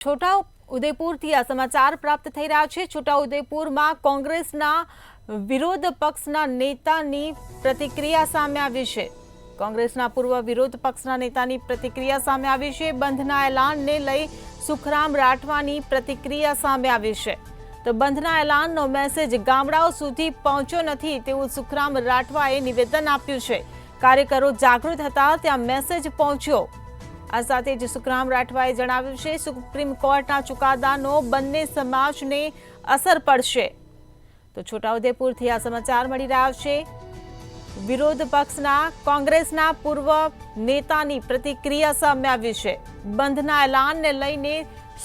છોટા ઉદેપુરથી આ સમાચાર પ્રાપ્ત થઈ રહ્યા છે। છોટા ઉદેપુરમાં કોંગ્રેસના વિરોધ પક્ષના નેતાની પ્રતિક્રિયા સામે આવી છે। કોંગ્રેસના પૂર્વ વિરોધ પક્ષના નેતાની પ્રતિક્રિયા સામે આવી છે। બંધના એલાનને લઈ સુખરામ રાઠવાની પ્રતિક્રિયા સામે આવી છે। તો બંધના એલાનનો મેસેજ ગામડાઓ સુધી પહોંચ્યો નથી તેવું સુખરામ રાઠવાએ નિવેદન આપ્યું છે। કાર્યકરો જાગૃત હતા ત્યાં મેસેજ પહોંચ્યો। આ સાથે જ સુખરામ રાઠવાએ જણાવ્યું છે સુપ્રીમ કોર્ટના ચુકાદાનો બંને સમાજને અસર પડશે। તો છોટાઉદેપુરથી આ સમાચાર મળી રહ્યા છે। વિરોધ પક્ષના કોંગ્રેસના પૂર્વ નેતાની પ્રતિક્રિયા સામે આવી છે। બંધના એલાનને લઈને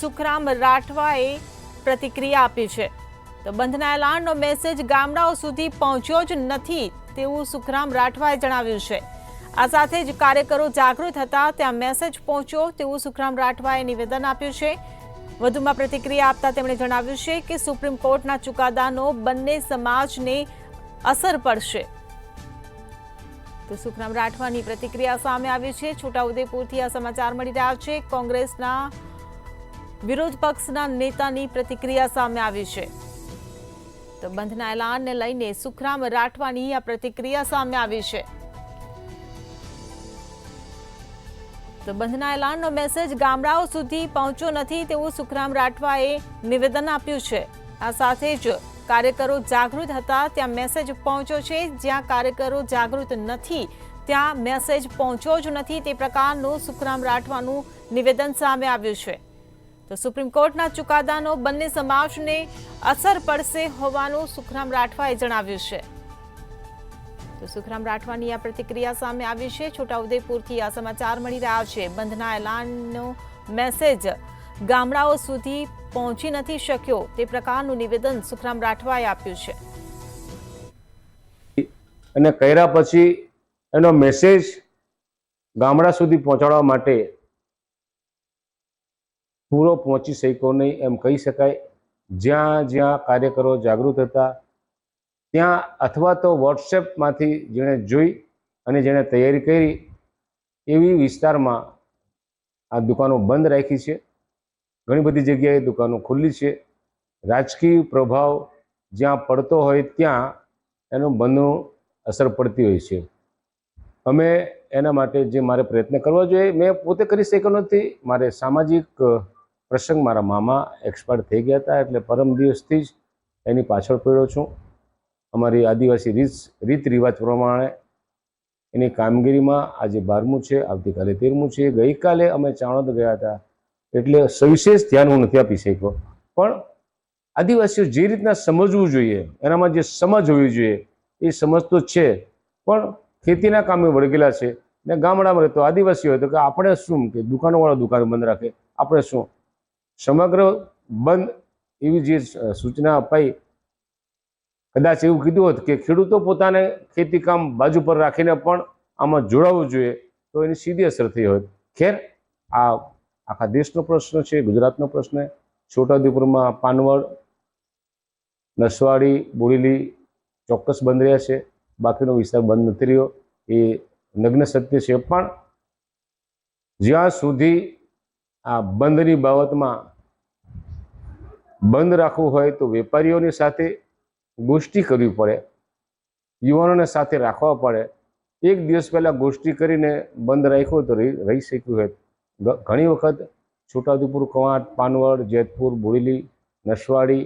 સુખરામ રાઠવાએ પ્રતિક્રિયા આપી છે। તો બંધના એલાનનો મેસેજ ગામડાઓ સુધી પહોંચ્યો જ નથી તેવું સુખરામ રાઠવાએ જણાવ્યું છે। આ સાથે જ કાર્યકરો જાગૃત હતા ત્યાં મેસેજ પહોંચ્યો તેવું સુખરામ રાઠવાએ નિવેદન આપ્યું છે। વધુમાં પ્રતિક્રિયા આપતા તેમણે જણાવ્યું છે કે સુપ્રીમ કોર્ટના ચુકાદાનો બંને સમાજને અસર પડશે। તો સુખરામ રાઠવાની પ્રતિક્રિયા સામે આવી છે। છોટાઉદેપુરથી આ સમાચાર મળી રહ્યા છે। કોંગ્રેસના વિરોધ પક્ષના નેતાની પ્રતિક્રિયા સામે આવી છે। તો બંધના એલાનને લઈને સુખરામ રાઠવાની આ પ્રતિક્રિયા સામે આવી છે। તો બંધના એલાનનો મેસેજ ગામડાઓ સુધી પહોંચ્યો નથી તેવું સુખરામ રાઠવાએ નિવેદન આપ્યું છે। આ સાથે જ કાર્યકરો જાગૃત હતા ત્યાં મેસેજ પહોંચ્યો છે। જ્યાં કાર્યકરો જાગૃત નથી ત્યાં મેસેજ પહોંચ્યો જ નથી તે પ્રકારનું સુખરામ રાઠવાનું નિવેદન સામે આવ્યું છે। તો સુપ્રીમ કોર્ટના ચુકાદાનો બંને સમાજને અસર પડશે હોવાનું સુખરામ રાઠવાએ જણાવ્યું છે। તો સુખરામ રાઠવાની આ પ્રતિક્રિયા સામે આવી છે। છોટાઉદેપુરથી આ સમાચાર મળી રહ્યા છે। બંધના એલાનનો મેસેજ ગામડાઓ સુધી પહોંચી નથી શક્યો તે પ્રકારનું નિવેદન સુખરામ રાઠવાએ આપ્યું છે। અને કર્યા પછી એનો મેસેજ ગામડા સુધી પહોંચાડવા માટે પૂરો પહોંચી શક્યો નહીં એમ કહી શકાય। જ્યાં જ્યાં કાર્યકરો જાગૃત હતા ત્યાં અથવા તો વોટ્સએપમાંથી જેણે જોઈ અને જેણે તૈયારી કરી એવી વિસ્તારમાં આ દુકાનો બંધ રાખી છે। ઘણી બધી જગ્યાએ દુકાનો ખુલ્લી છે। રાજકીય પ્રભાવ જ્યાં પડતો હોય ત્યાં એનો બંધનો અસર પડતી હોય છે। અમે એના માટે જે મારે પ્રયત્ન કરવા જોઈએ મેં પોતે કરી શક્યો નથી। મારે સામાજિક પ્રસંગ મારા મામા એક્સપાયર થઈ ગયા હતા એટલે પરમ દિવસથી જ એની પાછળ પડ્યો છું। અમારી આદિવાસી રીત રિવાજ પ્રમાણે એની કામગીરીમાં આજે 12મું છે, આવતીકાલે 13મું છે। ગઈકાલે અમે ચાણોદ ગયા હતા એટલે સવિશેષ ધ્યાન હું નથી આપી શક્યો। પણ આદિવાસીઓ જે રીતના સમજવું જોઈએ એનામાં જે સમજ હોવી જોઈએ એ સમજ તો છે પણ ખેતીના કામે વળગેલા છે ને ગામડામાં રહેતો આદિવાસી હોય તો કે આપણે શું કે દુકાનોવાળા દુકાન બંધ રાખે આપણે શું સમગ્ર બંધ એવી જે સૂચના અપાઈ કદાચ એવું કીધું હોત કે ખેડૂતો પોતાને ખેતી કામ બાજુ પર રાખીને પણ આમાં જોડાવવું જોઈએ તો એની સીધી અસર થઈ હોત। ખેર આ આખા દેશનો પ્રશ્ન છે, ગુજરાતનો પ્રશ્ન। છોટાઉદેપુરમાં પાનવડ, નસવાડી, બોરીલી ચોક્કસ બંધ રહ્યા છે, બાકીનો વિસ્તાર બંધ નથી રહ્યો એ નગ્ન સત્ય છે। પણ જ્યાં સુધી આ બંધની બાબતમાં બંધ રાખવું હોય તો વેપારીઓની સાથે ગોષ્ઠી કરવી પડે, યુવાનોને સાથે રાખવા પડે। એક દિવસ પહેલાં ગોષ્ઠી કરીને બંધ રાખ્યો તો રહી શક્યું હોય। ઘણી વખત છોટાઉદેપુર, કવાંટ, પાનવડ, જેતપુર, બોરીલી, નસવાડી